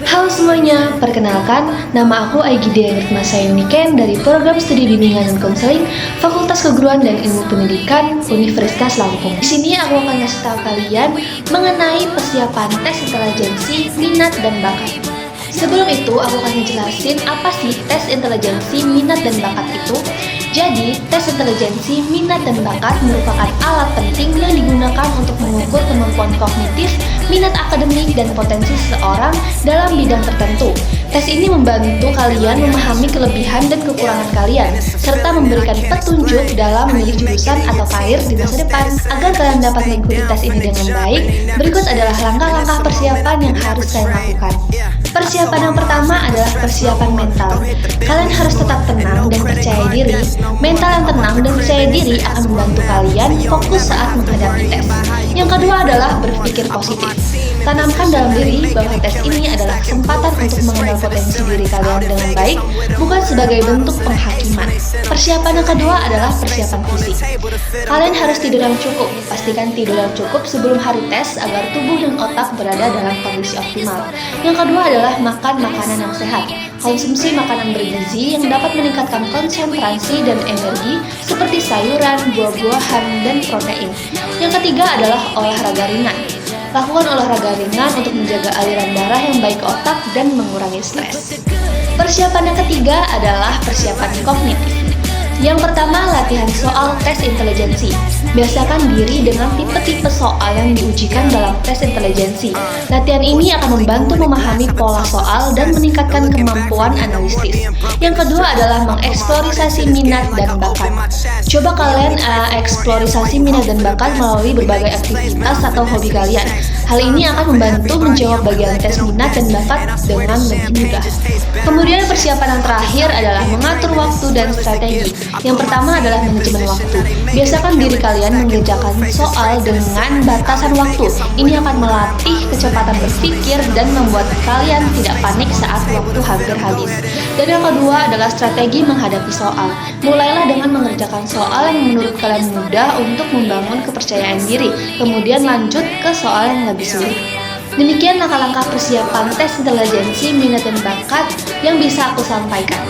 Halo semuanya, perkenalkan, nama aku Aigidya Ritma Sayuniken dari Program Studi Bimbingan dan Konseling Fakultas Keguruan dan Ilmu Pendidikan Universitas Lampung. Di sini aku akan kasih tahu kalian mengenai persiapan tes intelijensi, minat, dan bakat. Sebelum itu, aku akan ngejelasin apa sih tes intelijensi, minat, dan bakat itu. Jadi, tes intelijensi, minat, dan bakat merupakan alat penting yang digunakan untuk mengukur kemampuan kognitif, minat akademik, dan potensi seseorang dalam bidang tertentu. Tes ini membantu kalian memahami kelebihan dan kekurangan kalian, serta memberikan petunjuk dalam memilih jurusan atau karir di masa depan. Agar kalian dapat mengikuti tes ini dengan baik, berikut adalah langkah-langkah persiapan yang harus kalian lakukan. Persiapan yang pertama adalah persiapan mental. Kalian harus tetap tenang dan percaya diri. Mental yang tenang dan percaya diri akan membantu kalian fokus saat menghadapi tes. Yang kedua adalah berpikir positif. Tanamkan dalam diri bahwa tes ini adalah kesempatan untuk mengenal potensi diri kalian dengan baik, bukan sebagai bentuk penghakiman. Persiapan yang kedua adalah persiapan fisik. Kalian harus tidur yang cukup. Pastikan tidur yang cukup sebelum hari tes agar tubuh dan otak berada dalam kondisi optimal. Yang kedua adalah makan makanan yang sehat. Konsumsi makanan bergizi yang dapat meningkatkan konsentrasi dan energi seperti sayuran, buah-buahan, dan protein. Yang ketiga adalah olahraga ringan. Lakukan olahraga ringan untuk menjaga aliran darah yang baik ke otak dan mengurangi stres. Persiapan yang ketiga adalah persiapan kognitif. Yang pertama, latihan soal tes intelijensi. Biasakan diri dengan tipe-tipe soal yang diujikan dalam tes intelijensi. Latihan ini akan membantu memahami pola soal dan meningkatkan kemampuan analisis. Yang kedua adalah mengeksplorasi minat dan bakat. Coba kalian eksplorisasi minat dan bakat melalui berbagai aktivitas atau hobi kalian. Hal ini akan membantu menjawab bagian tes minat dan bakat dengan lebih mudah. Kemudian persiapan yang terakhir adalah mengatur waktu dan strategi. Yang pertama adalah manajemen waktu. Biasakan diri kalian mengerjakan soal dengan batasan waktu. Ini akan melatih kecepatan berpikir dan membuat kalian tidak panik saat waktu hampir habis. Dan yang kedua adalah strategi menghadapi soal. Mulailah dengan mengerjakan soal yang menurut kalian mudah untuk membangun kepercayaan diri. Kemudian lanjut ke soal yang lebih sulit. Demikian langkah-langkah persiapan tes intelijensi, minat, dan bakat yang bisa aku sampaikan.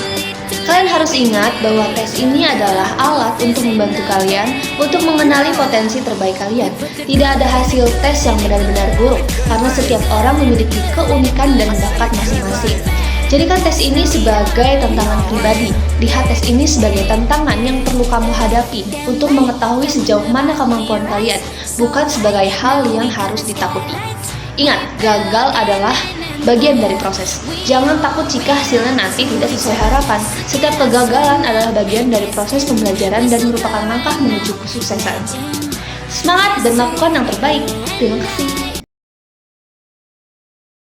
Kalian harus ingat bahwa tes ini adalah alat untuk membantu kalian untuk mengenali potensi terbaik kalian. Tidak ada hasil tes yang benar-benar buruk, karena setiap orang memiliki keunikan dan bakat masing-masing. Jadikan tes ini sebagai tantangan pribadi. Lihat tes ini sebagai tantangan yang perlu kamu hadapi untuk mengetahui sejauh mana kemampuan kalian, bukan sebagai hal yang harus ditakuti. Ingat, gagal adalah bagian dari proses. Jangan takut jika hasilnya nanti tidak sesuai harapan. Setiap kegagalan adalah bagian dari proses pembelajaran dan merupakan langkah menuju kesuksesan. Semangat dan lakukan yang terbaik. Terima kasih.